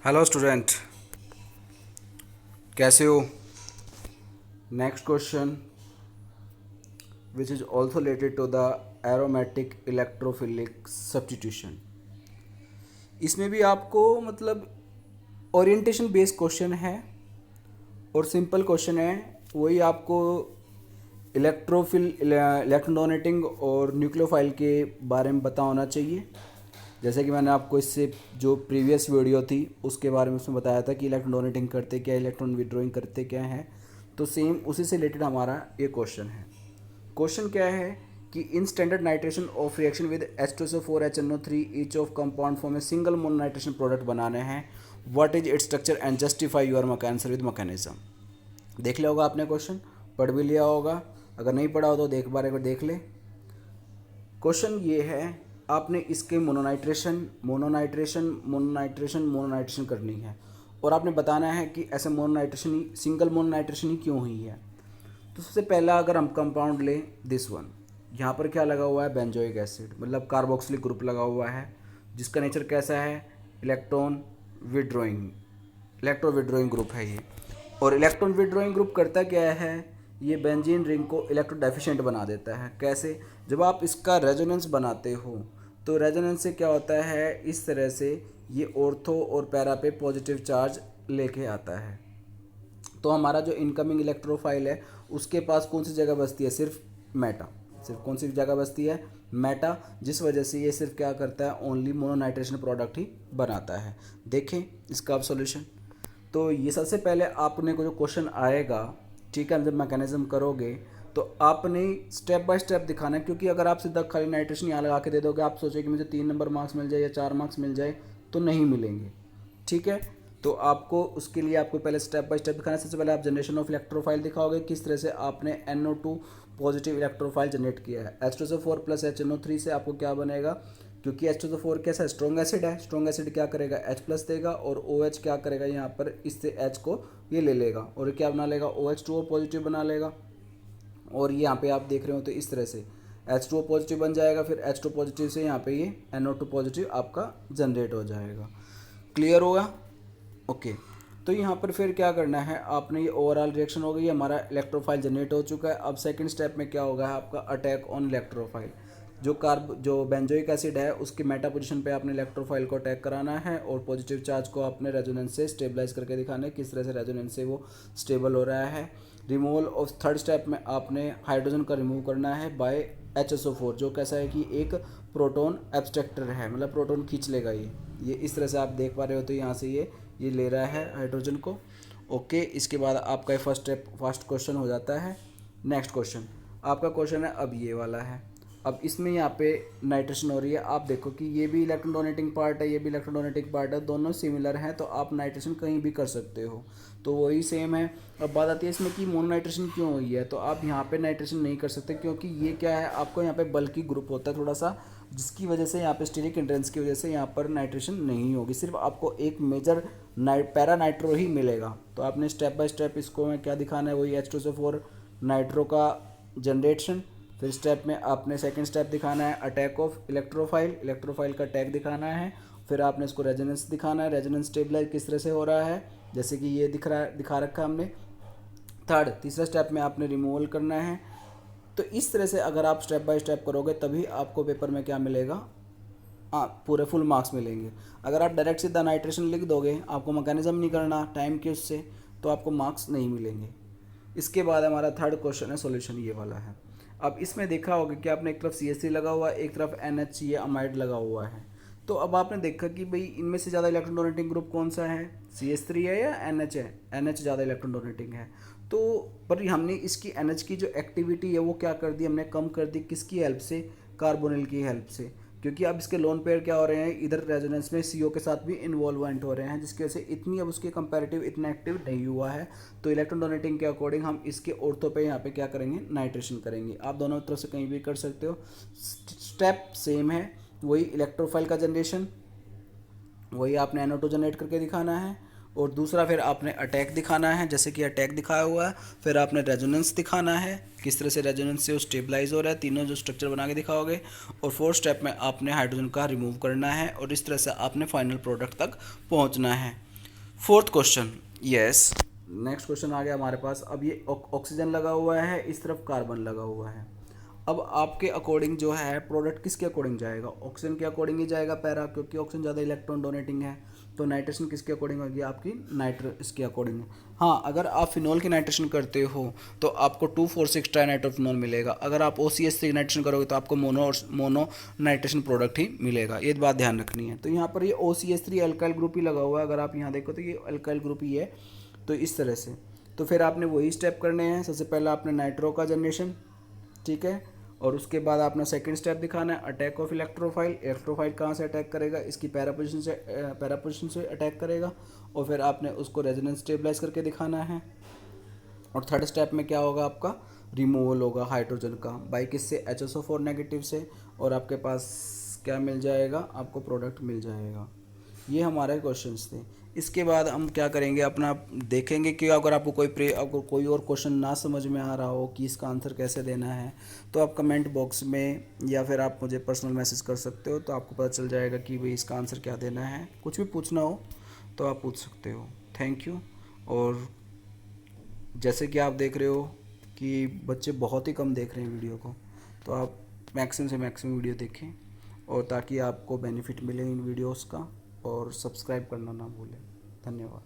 Hello student, कैसे हो? Next question which is also related to the aromatic electrophilic substitution. इसमें भी आपको मतलब ओरिएंटेशन बेस्ड क्वेश्चन है और सिंपल क्वेश्चन है। वही आपको इलेक्ट्रोडोनेटिंग और न्यूक्लियोफाइल के बारे में पता होना चाहिए। जैसे कि मैंने आपको इससे जो प्रीवियस वीडियो थी उसके बारे में उसमें बताया था कि इलेक्ट्रॉन डोनेटिंग करते क्या, इलेक्ट्रॉन विड्रॉइंग करते क्या है। तो सेम उसी से रिलेटेड हमारा ये क्वेश्चन है। क्वेश्चन क्या है कि in standard nitration of reaction with H2SO4 HNO3 each of compound form a single mono nitration product बनाने हैं। What is its structure and justify your answer with mechanism. देख लिया होगा आपने, क्वेश्चन पढ़ भी लिया होगा। अगर नहीं पढ़ा हो तो एक बार देख ले। क्वेश्चन ये है, आपने इसके मोनोनाइट्रेशन करनी है और आपने बताना है कि ऐसे मोनोनाइट्रेशन ही, सिंगल मोनोनाइट्रेशन ही क्यों हुई है। तो सबसे पहला अगर हम कंपाउंड लें दिस वन, यहाँ पर क्या लगा हुआ है, बेंजोइक एसिड, मतलब कार्बोक्सिलिक ग्रुप लगा हुआ है जिसका नेचर कैसा है, विड्रॉइंग इलेक्ट्रो विड्रॉइंग ग्रुप है ये। और इलेक्ट्रॉन विड्रॉइंग ग्रुप करता क्या है, ये बेंजीन रिंग को इलेक्ट्रोडेफिशिएंट बना देता है। कैसे? जब आप इसका रेजोनेंस बनाते हो तो रेजोनेंस से क्या होता है, इस तरह से ये ऑर्थो और पैरा पे पॉजिटिव चार्ज लेके आता है। तो हमारा जो इनकमिंग इलेक्ट्रोफाइल है उसके पास कौन सी जगह बचती है, सिर्फ मेटा। सिर्फ कौन सी जगह बचती है, मेटा, जिस वजह से ये सिर्फ क्या करता है, ओनली मोनोनाइट्रेशन प्रोडक्ट ही बनाता है। देखें इसका अब सॉल्यूशन। तो ये सबसे पहले आपने को जो क्वेश्चन आएगा, ठीक है, जब मैकेनिज्म करोगे तो आपने स्टेप बाय स्टेप दिखाना है। क्योंकि अगर आप सीधा खाली नाइट्रेशन यहाँ लगा के दे दोगे, आप सोचो कि मुझे 3 नंबर मार्क्स मिल जाए या 4 मार्क्स मिल जाए, तो नहीं मिलेंगे। ठीक है, तो आपको उसके लिए आपको पहले स्टेप बाय स्टेप दिखाना है। सबसे पहले आप जनरेशन ऑफ इलेक्ट्रोफाइल दिखाओगे, किस तरह से आपने NO2 पॉजिटिव इलेक्ट्रोफाइल जनरेट किया है। H2SO4 प्लस HNO3 से आपको क्या बनेगा, क्योंकि H2SO4 कैसा स्ट्रॉन्ग एसिड है, स्ट्रॉन्ग एसिड क्या करेगा, H प्लस देगा और OH क्या करेगा, यहाँ पर इससे H को ये ले लेगा और क्या बना लेगा, OH2O पॉजिटिव बना लेगा। और यहाँ पे आप देख रहे हो तो इस तरह से H2O पॉजिटिव बन जाएगा, फिर H2 पॉजिटिव से यहाँ पे ये NO2 पॉजिटिव आपका जनरेट हो जाएगा। क्लियर होगा? ओके। तो यहाँ पर फिर क्या करना है, आपने ये ओवरऑल रिएक्शन हो गई, हमारा इलेक्ट्रोफाइल जनरेट हो चुका है। अब सेकंड स्टेप में क्या होगा, आपका अटैक ऑन इलेक्ट्रोफाइल। जो बेंजोइक एसिड है उसके मेटा पोजीशन पे आपने इलेक्ट्रोफाइल को अटैक कराना है और पॉजिटिव चार्ज को आपने रेजोनेंस से स्टेबलाइज करके दिखाना है, किस तरह से रेजोनेंस से वो स्टेबल हो रहा है। रिमूवल ऑफ थर्ड स्टेप में आपने हाइड्रोजन का रिमूव करना है बाय HSO4, जो कैसा है कि एक प्रोटोन एब्स्ट्रैक्टर है, मतलब प्रोटोन खींच लेगा ये इस तरह से आप देख पा रहे हो। तो यहाँ से ये ले रहा है हाइड्रोजन को। ओके, इसके बाद आपका फर्स्ट क्वेश्चन हो जाता है। नेक्स्ट क्वेश्चन, आपका क्वेश्चन है अब ये वाला है। अब इसमें यहाँ पे नाइट्रेशन हो रही है, आप देखो कि ये भी इलेक्ट्रॉन डोनेटिंग पार्ट है, ये भी इलेक्ट्रॉन डोनेटिंग पार्ट है, दोनों सिमिलर हैं, तो आप नाइट्रेशन कहीं भी कर सकते हो, तो वही सेम है। अब बात आती है इसमें कि मोनो नाइट्रेशन क्यों हुई है, तो आप यहाँ पे नाइट्रेशन नहीं कर सकते क्योंकि ये क्या है, आपको यहाँ पे बल्कि ग्रुप होता है थोड़ा सा, जिसकी वजह से यहाँ पे स्टीरिक इंट्रेंस की वजह से यहाँ पर नाइट्रेशन नहीं होगी, सिर्फ आपको एक मेजर पैरा नाइट्रो ही मिलेगा। तो आपने स्टेप बाय स्टेप इसको में क्या दिखाना है, वही H2SO4 नाइट्रो का जनरेशन। फिर स्टेप में आपने सेकंड स्टेप दिखाना है अटैक ऑफ इलेक्ट्रोफाइल का अटैक दिखाना है। फिर आपने इसको रेजोनेंस दिखाना है, रेजोनेंस स्टेबलाइज किस तरह से हो रहा है, जैसे कि ये दिखा रखा है हमने। तीसरा स्टेप में आपने रिमूवल करना है। तो इस तरह से अगर आप स्टेप बाय स्टेप करोगे तभी आपको पेपर में क्या मिलेगा, हाँ, पूरे फुल मार्क्स मिलेंगे। अगर आप डायरेक्ट सीधा नाइट्रेशन लिख दोगे, आपको मैकेनिज्म नहीं करना टाइम के उससे, तो आपको मार्क्स नहीं मिलेंगे। इसके बाद हमारा थर्ड क्वेश्चन है, सॉल्यूशन ये वाला है। अब इसमें देखा होगा कि आपने एक तरफ CH3 लगा हुआ है, एक तरफ NH ये अमाइड लगा हुआ है। तो अब आपने देखा कि भाई इनमें से ज़्यादा इलेक्ट्रॉन डोनेटिंग ग्रुप कौन सा है, CH3 है या NH है, NH ज़्यादा इलेक्ट्रॉन डोनेटिंग है। तो पर हमने इसकी NH की जो एक्टिविटी है वो क्या कर दी, हमने कम कर दी, किसकी हेल्प से, कार्बोनिल की हेल्प से। क्योंकि अब इसके लोन पेयर क्या हो रहे हैं, इधर रेजोनेंस में CO के साथ भी इन्वॉल्वमेंट हो रहे हैं, जिसकी वजह से इतनी अब उसके कंपैरेटिव इतना एक्टिव नहीं हुआ है। तो इलेक्ट्रॉन डोनेटिंग के अकॉर्डिंग हम इसके ऑर्थो पे यहाँ पे क्या करेंगे, नाइट्रेशन करेंगे। आप दोनों तरफ से कहीं भी कर सकते हो, स्टेप सेम है, वही इलेक्ट्रोफाइल का जनरेशन, वही आपने NO2 जनरेट करके दिखाना है, और दूसरा फिर आपने अटैक दिखाना है, जैसे कि अटैक दिखाया हुआ है। फिर आपने रेजोनेंस दिखाना है, किस तरह से रेजोनेंस से वो स्टेबलाइज हो रहा है, तीनों जो स्ट्रक्चर बना के दिखाओगे। और फोर्थ स्टेप में आपने हाइड्रोजन का रिमूव करना है, और इस तरह से आपने फाइनल प्रोडक्ट तक पहुंचना है। Fourth question, yes, next question आ गया हमारे पास। अब ये ऑक्सीजन लगा हुआ है, इस तरफ कार्बन लगा हुआ है। अब आपके अकॉर्डिंग जो है प्रोडक्ट किसके अकॉर्डिंग जाएगा? ऑक्सीजन के अकॉर्डिंग ही जाएगा पैरा, क्योंकि ऑक्सीजन ज़्यादा इलेक्ट्रॉन डोनेटिंग है। तो नाइट्रेशन किसके अकॉर्डिंग होगी? आपकी इसके अकॉर्डिंग। हाँ, अगर आप फिनॉल की नाइट्रेशन करते हो तो आपको 2,4,6 ट्राइनाइट्रोफिनॉल मिलेगा। अगर आप OCH3 नाइट्रेशन करोगे तो आपको मोनो नाइट्रेशन प्रोडक्ट ही मिलेगा। ये बात ध्यान रखनी है। तो यहाँ पर ये OCH3 अल्काइल ग्रुप ही लगा हुआ है। अगर आप यहाँ देखो तो ये अल्काइल ग्रुप ही है। तो इस तरह से तो फिर आपने वही स्टेप करने हैं। सबसे पहले आपने नाइट्रो का जनरेशन, ठीक है, और उसके बाद आपने सेकंड स्टेप दिखाना है अटैक ऑफ इलेक्ट्रोफाइल। इलेक्ट्रोफाइल कहाँ से अटैक करेगा? इसकी पैरा पोजीशन से अटैक करेगा। और फिर आपने उसको रेजोनेंस स्टेबलाइज करके दिखाना है। और थर्ड स्टेप में क्या होगा? आपका रिमूवल होगा हाइड्रोजन का बाई किससे? HSO4 नेगेटिव से। और आपके पास क्या मिल जाएगा? आपको प्रोडक्ट मिल जाएगा। ये हमारे क्वेश्चंस थे। इसके बाद हम क्या करेंगे, अपना देखेंगे कि अगर आपको कोई और क्वेश्चन ना समझ में आ रहा हो कि इसका आंसर कैसे देना है, तो आप कमेंट बॉक्स में या फिर आप मुझे पर्सनल मैसेज कर सकते हो। तो आपको पता चल जाएगा कि भाई इसका आंसर क्या देना है। कुछ भी पूछना हो तो आप पूछ सकते हो। Thank you. और जैसे कि आप देख रहे हो कि बच्चे बहुत ही कम देख रहे हैं वीडियो को, तो आप मैक्सिमम से मैक्सिमम वीडियो देखें, और ताकि आपको बेनिफिट मिले इन वीडियोस का। और सब्सक्राइब करना ना भूलें। धन्यवाद।